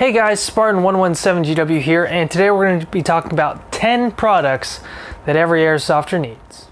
Hey guys, Spartan117GW here, and today we're going to be talking about 10 products that every airsofter needs.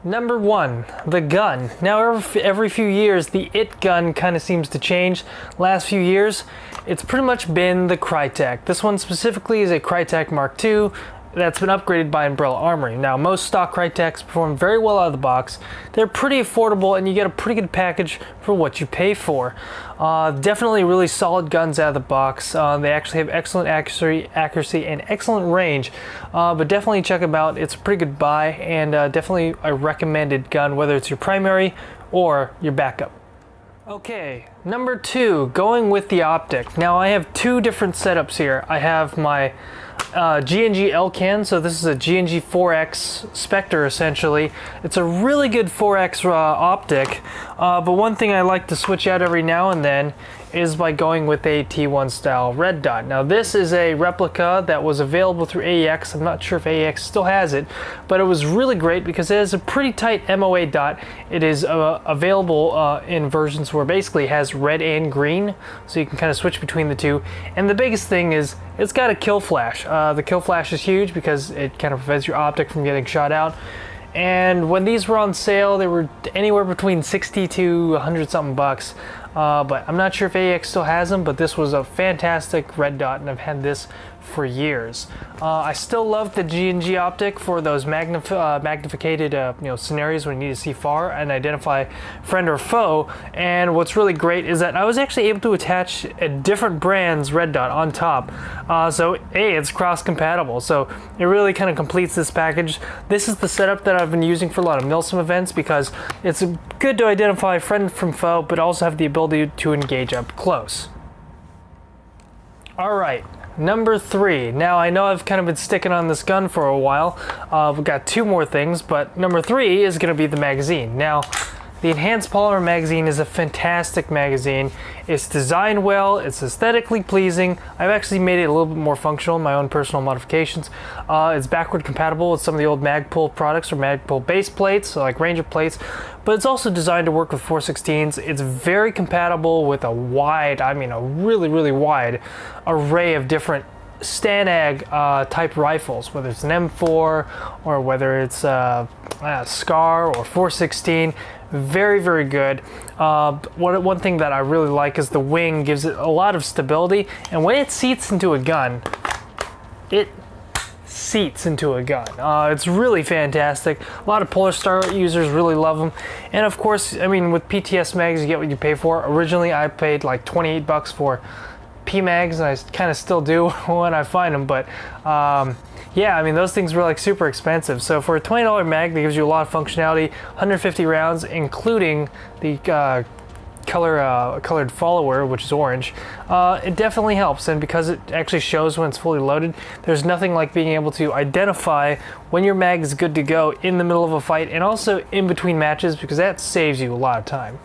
Number 1, the gun. Now every few years the IT gun kind of seems to change. Last few years it's pretty much been the Crytek. This one specifically is a Crytek Mark II that's been upgraded by Umbrella Armory. Now most stock Cryteks perform very well out of the box. They're pretty affordable and you get a pretty good package for what you pay for. Definitely really solid guns out of the box. They actually have excellent accuracy and excellent range, but definitely check them out. It's a pretty good buy and definitely a recommended gun, whether it's your primary or your backup. Okay, number 2, going with the optic. Now I have two different setups here. I have my G&G Elcan, so this is a G&G 4X Spectre essentially. It's a really good 4X optic, but one thing I like to switch out every now and then is by going with a T1 style red dot. Now this is a replica that was available through AEX. I'm not sure if AEX still has it, but it was really great because it has a pretty tight MOA dot. It is available in versions where basically it has red and green, so you can kind of switch between the two. And the biggest thing is it's got a kill flash. The kill flash is huge because it kind of prevents your optic from getting shot out. And when these were on sale, they were anywhere between 60 to 100 something bucks. But I'm not sure if AEX still has them, but this was a fantastic red dot and I've had this for years. I still love the G&G optic for those magnificated scenarios when you need to see far and identify friend or foe. And what's really great is that I was actually able to attach a different brand's red dot on top. So it's cross compatible, so it really kind of completes this package. This is the setup that I've been using for a lot of MILSIM events because it's good to identify friend from foe, but also have the ability to engage up close. Alright, number 3. Now I know I've kind of been sticking on this gun for a while. We've got 2 more things, but number 3 is going to be the magazine. Now, the Enhanced Polymer magazine is a fantastic magazine. It's designed well, it's aesthetically pleasing. I've actually made it a little bit more functional in my own personal modifications. It's backward compatible with some of the old Magpul products or Magpul base plates, so like Ranger plates, but it's also designed to work with 416s. It's very compatible with a wide, a really wide array of different Stanag type rifles, whether it's an M4 or whether it's a SCAR or 416. Very good. One thing that I really like is the wing gives it a lot of stability, and when it seats into a gun, it seats into a gun. It's really fantastic. A lot of Polar Star users really love them, and of course, with PTS mags you get what you pay for. Originally I paid like 28 bucks for P-mags, and I kind of still do when I find them, but yeah, those things were like super expensive. So for a $20 mag that gives you a lot of functionality, 150 rounds, including the colored follower, which is orange, it definitely helps. And because it actually shows when it's fully loaded, there's nothing like being able to identify when your mag is good to go in the middle of a fight and also in between matches, because that saves you a lot of time.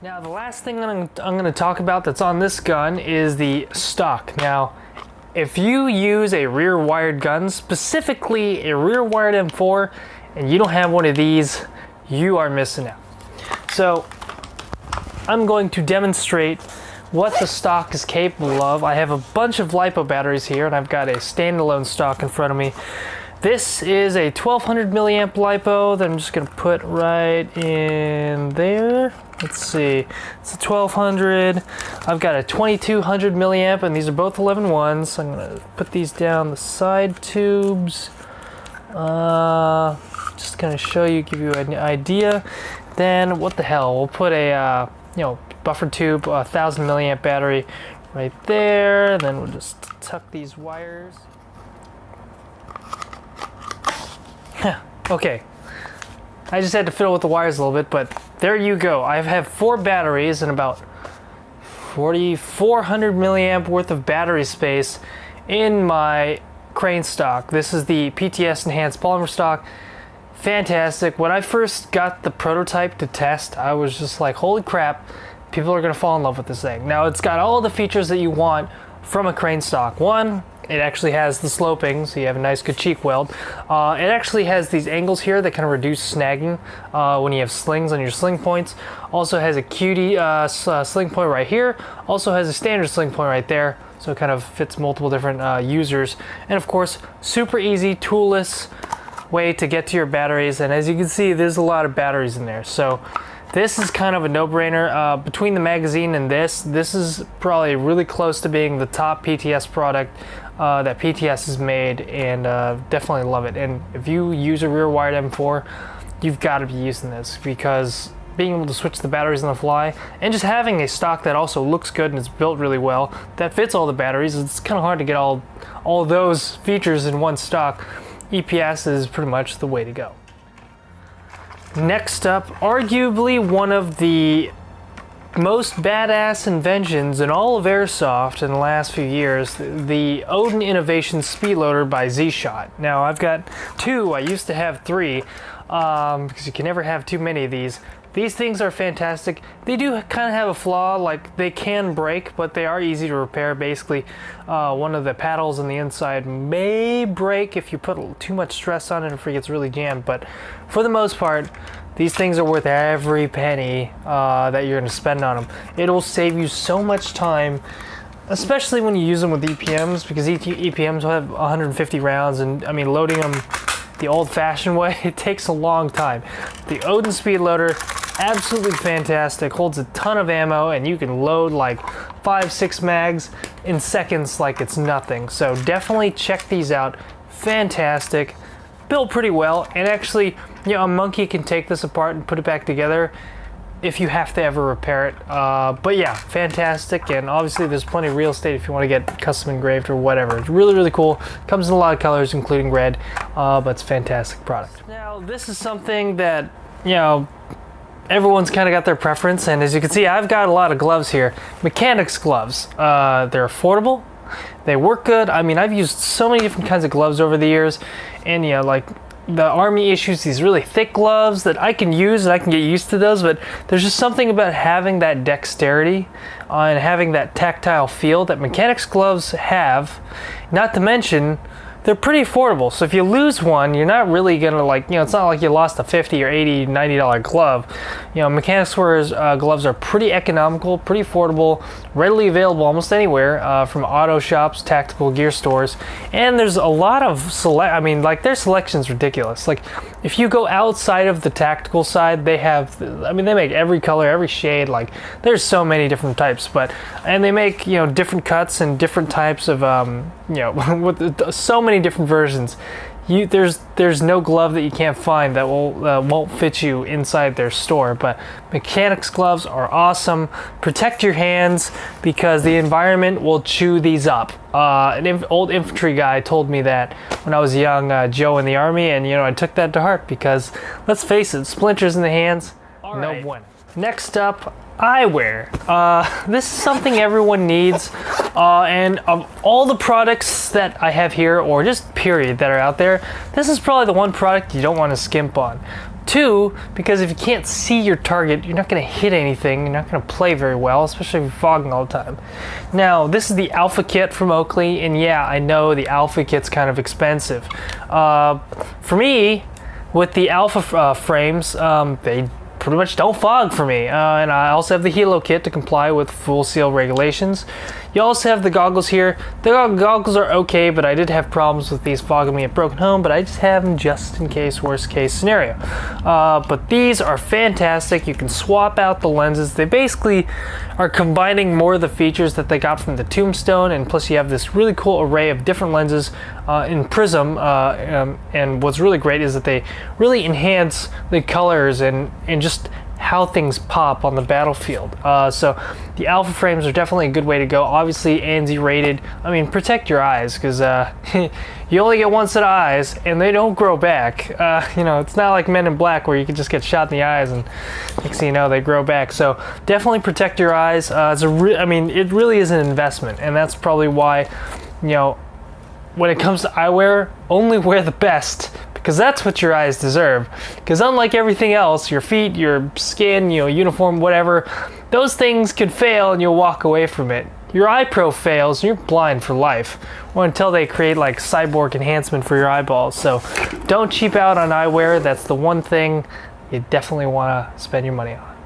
Now the last thing that I'm going to talk about that's on this gun is the stock. Now, if you use a rear wired gun, specifically a rear wired M4, and you don't have one of these, you are missing out. So I'm going to demonstrate what the stock is capable of. I have a bunch of LiPo batteries here, and I've got a standalone stock in front of me. This is a 1200 milliamp LiPo that I'm just going to put right in there. Let's see, it's a 1200. I've got a 2200 milliamp, and these are both 11-1s. So I'm going to put these down the side tubes. Just going to give you an idea. Then what the hell? We'll put a buffer tube, 1000 milliamp battery right there. And then we'll just tuck these wires. Okay, I just had to fiddle with the wires a little bit, but there you go. I have 4 batteries and about 4,400 milliamp worth of battery space in my crane stock. This is the PTS Enhanced Polymer stock. Fantastic. When I first got the prototype to test, I was just like, holy crap, people are going to fall in love with this thing. Now, it's got all the features that you want from a crane stock. One, It actually has the sloping, so you have a nice good cheek weld. It actually has these angles here that kind of reduce snagging when you have slings on your sling points. Also has a cutie sling point right here. Also has a standard sling point right there, so it kind of fits multiple different users. And of course, super easy, toolless way to get to your batteries. And as you can see, there's a lot of batteries in there. So this is kind of a no-brainer. Between the magazine and this is probably really close to being the top PTS product that PTS has made, and definitely love it. And if you use a rear-wired M4, you've got to be using this, because being able to switch the batteries on the fly, and just having a stock that also looks good and is built really well, that fits all the batteries, it's kind of hard to get all those features in one stock. EPS is pretty much the way to go. Next up, arguably one of the most badass inventions in all of airsoft in the last few years, the Odin Innovation Speed Loader by Z-Shot. Now I've got two, I used to have three, because you can never have too many of these. These things are fantastic. They do kind of have a flaw, like they can break, but they are easy to repair. Basically, one of the paddles on the inside may break if you put too much stress on it, if it gets really jammed, but for the most part, these things are worth every penny that you're going to spend on them. It'll save you so much time, especially when you use them with EPMs, because EPMs will have 150 rounds, and I mean, loading them the old-fashioned way, it takes a long time. The Odin Speed Loader, absolutely fantastic, holds a ton of ammo, and you can load like 5-6 mags in seconds like it's nothing. So definitely check these out. Fantastic, built pretty well, and actually, you know, a monkey can take this apart and put it back together if you have to ever repair it. But yeah, fantastic, and obviously there's plenty of real estate if you want to get custom engraved or whatever. It's really, really cool. Comes in a lot of colors, including red, but it's a fantastic product. Now, this is something that, you know, everyone's kind of got their preference, and as you can see, I've got a lot of gloves here. Mechanics gloves. They're affordable. They work good. I mean, I've used so many different kinds of gloves over the years, and you know, like the Army issues these really thick gloves that I can use, and I can get used to those, but there's just something about having that dexterity and having that tactile feel that mechanics gloves have, not to mention they're pretty affordable. So if you lose one, you're not really gonna, like, you know, it's not like you lost a $50 or $80, $90 glove. You know, mechanics wearers gloves are pretty economical, pretty affordable, readily available almost anywhere, from auto shops, tactical gear stores, and there's a lot of I mean, like, their selection's ridiculous. Like, if you go outside of the tactical side, they have, I mean, they make every color, every shade, like, there's so many different types, and they make, you know, different cuts and different types of, you know, with so many different versions. There's no glove that you can't find that won't fit you inside their store. But mechanics gloves are awesome. Protect your hands, because the environment will chew these up. An old infantry guy told me that when I was young, Joe in the Army, and you know, I took that to heart, because let's face it, splinters in the hands, no bueno. Next up, eyewear. This is something everyone needs, and of all the products that I have here, or just period, that are out there, this is probably the one product you don't want to skimp on. Two, because if you can't see your target, you're not going to hit anything, you're not going to play very well, especially if you're fogging all the time. Now, this is the Alpha Kit from Oakley, and yeah, I know the Alpha Kit's kind of expensive. For me, with the Alpha frames, they pretty much don't fog for me, and I also have the Helo kit to comply with full seal regulations. You also have the goggles here. The goggles are okay, but I did have problems with these fogging me at Broken Home, but I just have them just in case, worst case scenario. But these are fantastic. You can swap out the lenses. They basically are combining more of the features that they got from the Tombstone, and plus you have this really cool array of different lenses in Prism, and what's really great is that they really enhance the colors and just how things pop on the battlefield. So the Alpha frames are definitely a good way to go. Obviously ANSI rated. I mean, protect your eyes, because you only get one set of eyes and they don't grow back. You know, it's not like Men in Black where you can just get shot in the eyes and next thing you know they grow back. So definitely protect your eyes. I mean, it really is an investment, and that's probably why, you know, when it comes to eyewear, only wear the best, because that's what your eyes deserve. Because unlike everything else, your feet, your skin, you know, uniform, whatever, those things could fail and you'll walk away from it. your eye pro fails, you're blind for life, or until they create like cyborg enhancement for your eyeballs. So don't cheap out on eyewear. That's the one thing you definitely want to spend your money on.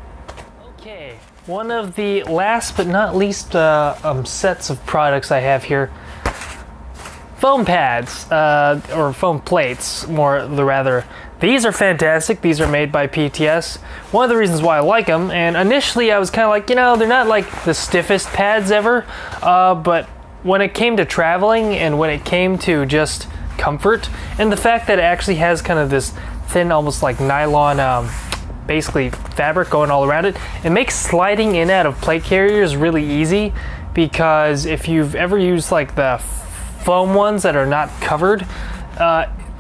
Okay, one of the last but not least sets of products I have here, foam pads, or foam plates, rather. These are fantastic. These are made by PTS. One of the reasons why I like them, and initially I was kind of like, you know, they're not like the stiffest pads ever, but when it came to traveling and when it came to just comfort, and the fact that it actually has kind of this thin, almost like nylon, basically fabric going all around it, it makes sliding in and out of plate carriers really easy, because if you've ever used like the foam ones that are not covered,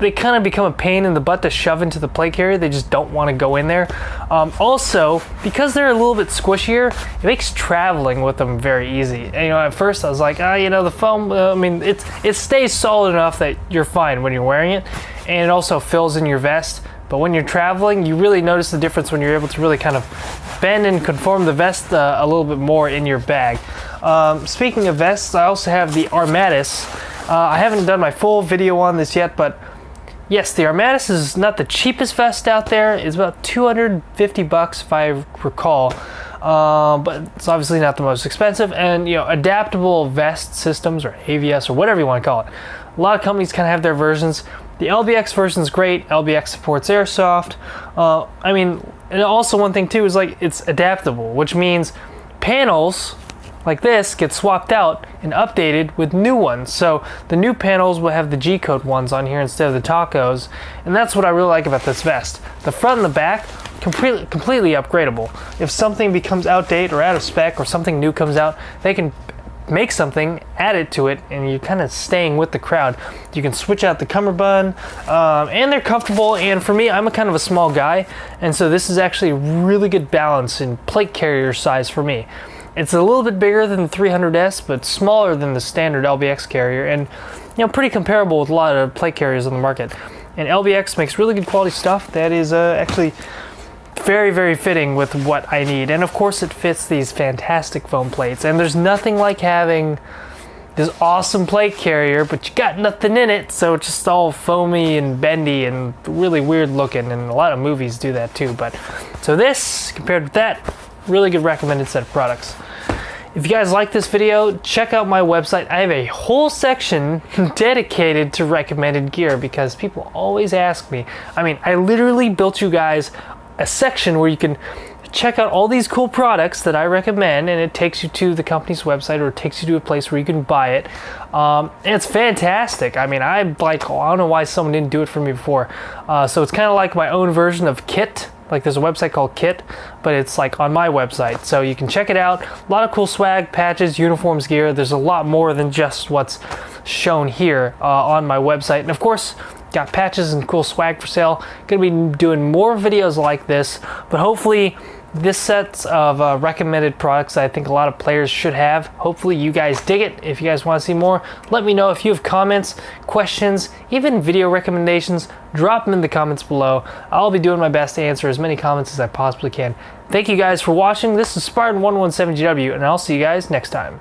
they kind of become a pain in the butt to shove into the plate carrier. They just don't want to go in there. Also, because they're a little bit squishier, it makes traveling with them very easy. And, you know, at first I was like, you know, the foam, I mean, it stays solid enough that you're fine when you're wearing it, and it also fills in your vest. But when you're traveling, you really notice the difference when you're able to really kind of bend and conform the vest a little bit more in your bag. Speaking of vests, I also have the Armatis. I haven't done my full video on this yet, but yes, the Armatis is not the cheapest vest out there. It's about 250 bucks if I recall, but it's obviously not the most expensive. And, you know, adaptable vest systems, or AVS, or whatever you want to call it, a lot of companies kind of have their versions. The LBX version is great. LBX supports airsoft. I mean, and also one thing too is like it's adaptable, which means panels like this get swapped out and updated with new ones. So the new panels will have the G-code ones on here instead of the tacos, and that's what I really like about this vest. The front and the back, completely upgradable. If something becomes outdated or out of spec, or something new comes out, they can make something, add it to it, and you're kind of staying with the crowd. You can switch out the cummerbund, and they're comfortable. And for me, I'm a kind of a small guy, and so this is actually really good balance in plate carrier size for me. It's a little bit bigger than the 300S, but smaller than the standard LBX carrier, and, you know, pretty comparable with a lot of plate carriers on the market. And LBX makes really good quality stuff that is actually very, very fitting with what I need. And of course it fits these fantastic foam plates, and there's nothing like having this awesome plate carrier but you got nothing in it, so it's just all foamy and bendy and really weird looking, and a lot of movies do that too. But so this, compared with that, really good recommended set of products. If you guys like this video, check out my website. I have a whole section dedicated to recommended gear because people always ask me. I mean, I literally built you guys a section where you can check out all these cool products that I recommend, and it takes you to the company's website, or it takes you to a place where you can buy it. And it's fantastic. I mean, I don't know why someone didn't do it for me before. So it's kind of like my own version of Kit. Like, there's a website called Kit, but it's like on my website. So you can check it out. A lot of cool swag, patches, uniforms, gear. There's a lot more than just what's shown here on my website. And of course, got patches and cool swag for sale. Gonna be doing more videos like this, but hopefully this set of recommended products I think a lot of players should have. Hopefully you guys dig it. If you guys want to see more, let me know. If you have comments, questions, even video recommendations, drop them in the comments below. I'll be doing my best to answer as many comments as I possibly can. Thank you guys for watching. This is Spartan117GW, and I'll see you guys next time.